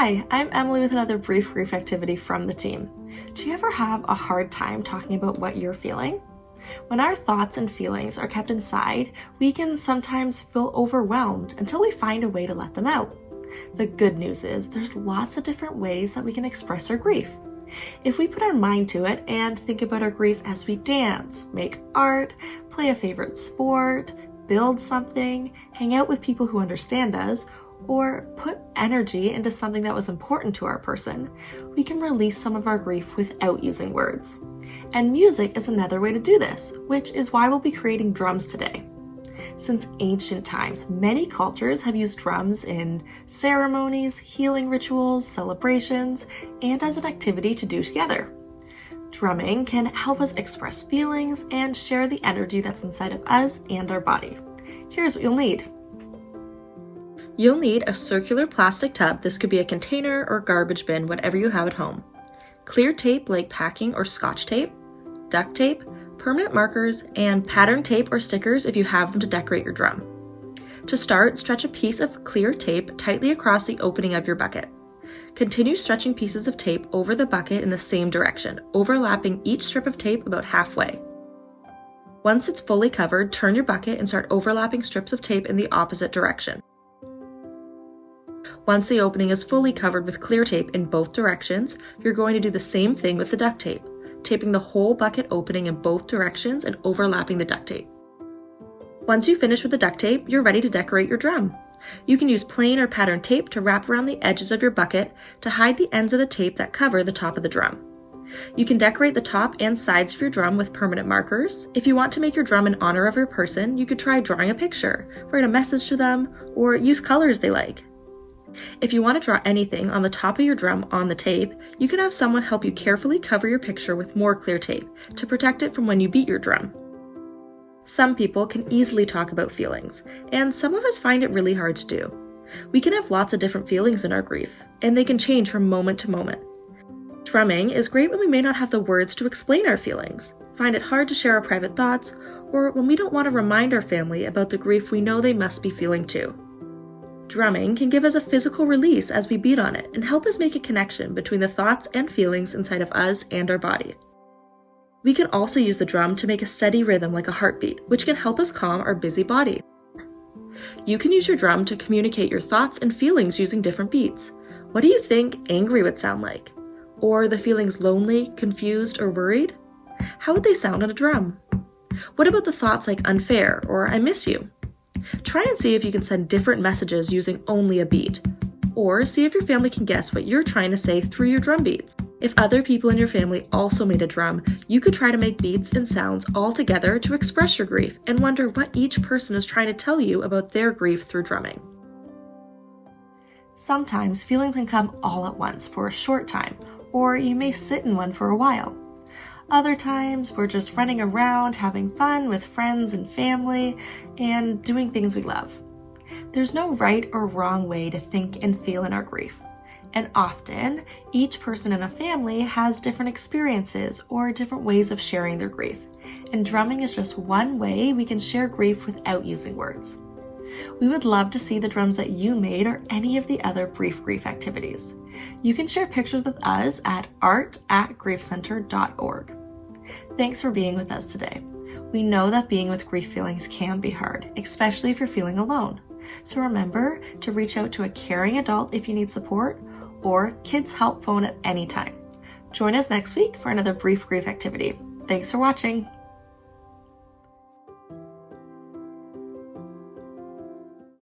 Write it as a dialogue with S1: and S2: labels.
S1: Hi, I'm Emily with another brief grief activity from the team. Do you ever have a hard time talking about what you're feeling? When our thoughts and feelings are kept inside, we can sometimes feel overwhelmed until we find a way to let them out. The good news is there's lots of different ways that we can express our grief. If we put our mind to it and think about our grief as we dance, make art, play a favorite sport, build something, hang out with people who understand us, or put energy into something that was important to our person, we can release some of our grief without using words. And music is another way to do this, which is why we'll be creating drums today. Since ancient times, many cultures have used drums in ceremonies, healing rituals, celebrations, and as an activity to do together. Drumming can help us express feelings and share the energy that's inside of us and our body. Here's what you'll need. You'll need a circular plastic tub. This could be a container or garbage bin, whatever you have at home. Clear tape like packing or scotch tape, duct tape, permanent markers, and pattern tape or stickers if you have them to decorate your drum. To start, stretch a piece of clear tape tightly across the opening of your bucket. Continue stretching pieces of tape over the bucket in the same direction, overlapping each strip of tape about halfway. Once it's fully covered, turn your bucket and start overlapping strips of tape in the opposite direction. Once the opening is fully covered with clear tape in both directions, you're going to do the same thing with the duct tape, taping the whole bucket opening in both directions and overlapping the duct tape. Once you finish with the duct tape, you're ready to decorate your drum. You can use plain or pattern tape to wrap around the edges of your bucket to hide the ends of the tape that cover the top of the drum. You can decorate the top and sides of your drum with permanent markers. If you want to make your drum in honor of your person, you could try drawing a picture, write a message to them, or use colors they like. If you want to draw anything on the top of your drum on the tape, you can have someone help you carefully cover your picture with more clear tape to protect it from when you beat your drum. Some people can easily talk about feelings, and some of us find it really hard to do. We can have lots of different feelings in our grief, and they can change from moment to moment. Drumming is great when we may not have the words to explain our feelings, find it hard to share our private thoughts, or when we don't want to remind our family about the grief we know they must be feeling too. Drumming can give us a physical release as we beat on it and help us make a connection between the thoughts and feelings inside of us and our body. We can also use the drum to make a steady rhythm like a heartbeat, which can help us calm our busy body. You can use your drum to communicate your thoughts and feelings using different beats. What do you think angry would sound like? Or the feelings lonely, confused, or worried? How would they sound on a drum? What about the thoughts like unfair or I miss you? Try and see if you can send different messages using only a beat. Or see if your family can guess what you're trying to say through your drum beats. If other people in your family also made a drum, you could try to make beats and sounds all together to express your grief and wonder what each person is trying to tell you about their grief through drumming. Sometimes feelings can come all at once for a short time, or you may sit in one for a while. Other times, we're just running around, having fun with friends and family, and doing things we love. There's no right or wrong way to think and feel in our grief. And often, each person in a family has different experiences or different ways of sharing their grief. And drumming is just one way we can share grief without using words. We would love to see the drums that you made or any of the other brief grief activities. You can share pictures with us at art@griefcenter.org. Thanks for being with us today. We know that being with grief feelings can be hard, especially if you're feeling alone. So remember to reach out to a caring adult if you need support, or Kids Help phone at any time. Join us next week for another brief grief activity. Thanks for watching.